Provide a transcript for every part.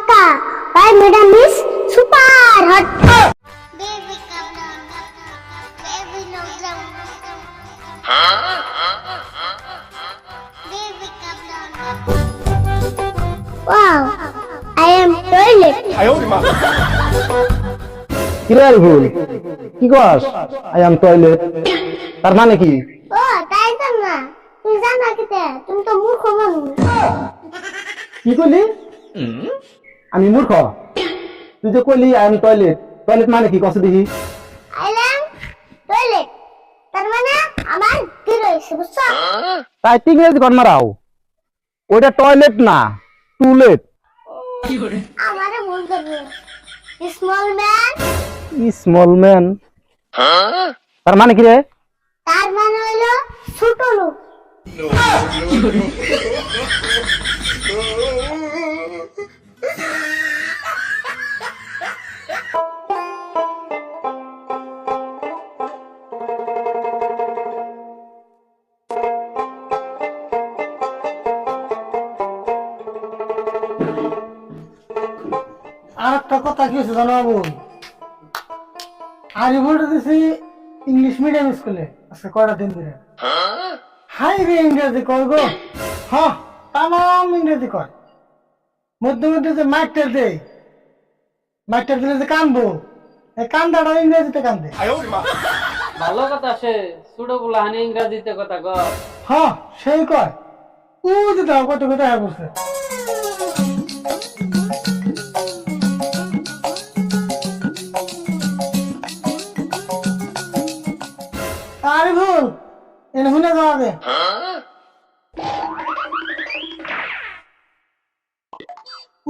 Kaka, my madam is super hot. Baby, come down. Baby, no down. Baby, come down. Wow, I am toilet. কিরে ভুল কি কস I am toilet তার মানে কি Oh, তাই তো না। তুই জানা কিতে? তুমি তো মূর্খ মানুষ। কি কইলি আমি মূর্খ তুই যে কইলি আই এম টয়লেট টয়লেট মানে কি কস দেখি I am toilet. তার মানে আমার কি রয়েছে বুঝছো? তাই তুই ইংরেজি কর মারাও ওইটা টয়লেট না টুলেট আমারে ভুল করবে। Small man. স্মল ম্যান তার মানে কি রে তার মানে হলো ছোট লোক। আর একটা কথা কি হয়েছে জানো বাবু আজ বলতে দিছি ইংলিশ মিডিয়াম স্কুলে আজকে কয়টা দিন ধরে হাই রে ইংরেজি কর গো হ্যাঁ তামাম ইংরেজি কর মধ্যে মধ্যে যে মাইকটা দেয় মাইকটা দিলে যে কানবো এই কান্দাটা ইংরেজিতে কান্দে ভালো কথা সে ছোট গুলা হানি ইংরাজিতে কথা কর হ্যাঁ সেই কয় ও যে দাও কত কথা হ্যাঁ বলছে আরে ভুল এনে শুনে যাওয়া দে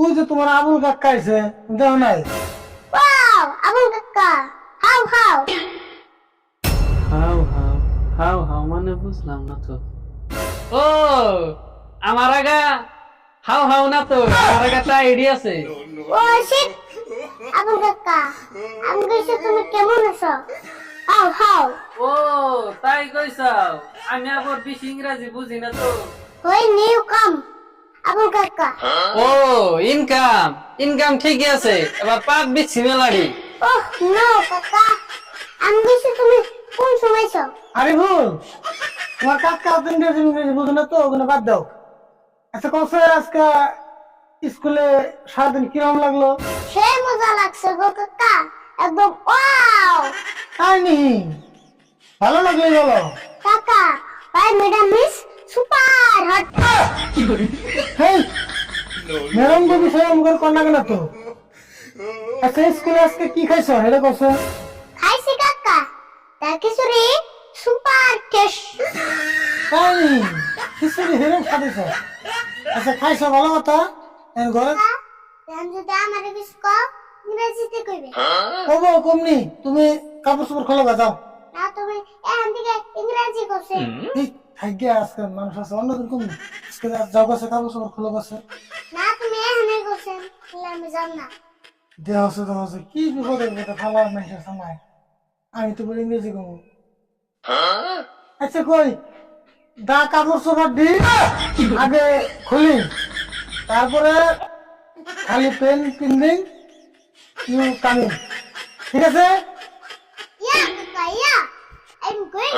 ও যে তোমার আবুল কাকা আইছে দেখো নাই Wow, Abul Kaka. How? How how how how মানে বুঝলাম না তো ও আমার আগা হাউ হাউ না তো আমার আগা তা আইডিয়া আছে Oh shit. Abul Kaka. আমি কইছি তুমি কেমন আছো? How? ও তাই কইছাও আমি আবার বেশি ইংরাজি বুঝি না তো When you come? Abul Kaka. ও ইনকাম ইনকাম ঠিকই আছে এবার পাপ বিচ্ছি মেলাড়ি Oh no, Kaka. আমি কইছি তুমি কোন সময় আছো? আরে ভুল তোমার কাকা তো ইংরেজি ইংরেজি বুঝো না তো ওখানে বাদ দাও আচ্ছা কসে আজকে স্কুলে সারাদিন কিরম লাগলো সেই মজা লাগছে গো কাকা। একদম ওয়াও। তাই নি ভালো লাগলে বলো কাকা, my madam is super hot. Hey madam যে বিষয় আমার কন্যা কেন তো আচ্ছা স্কুলে আজকে কি খাইছো এটা কসে খাইছি কাকা। তার খিচুড়ি সুপার টেস্ট। তাই নি খিচুড়ি হেরম খাইছো আচ্ছা খাইছো ভালো কথা এর ঘরে আমি যদি আমারে কিছু কও ইংরেজিতে কইবে। কবো কমনি তুমি কাপড় চোপড় খোলো যাও না তুমি এখান থেকে ইংরেজি কইছে। এই থাইগে আজকে মানুষ আছে অন্যদিন কমনি আজকে যাও কাছে কাপড় চোপড় খোলো কাছে না তুমি এখানে কইছেন তাহলে আমি যাব না। দেহ আছে দেহ আছে কি বিপদের কথা ফালা মানুষের সামনে আমি তো বলি ইংরেজি কমু আচ্ছা কই দা কাপড় চোপড় দি আগে খুলি তারপরে খালি পেন পিন্দিং ইউ কামিং ঠিক আছে ইয়া কাকা ইয়া আই এম গোইং।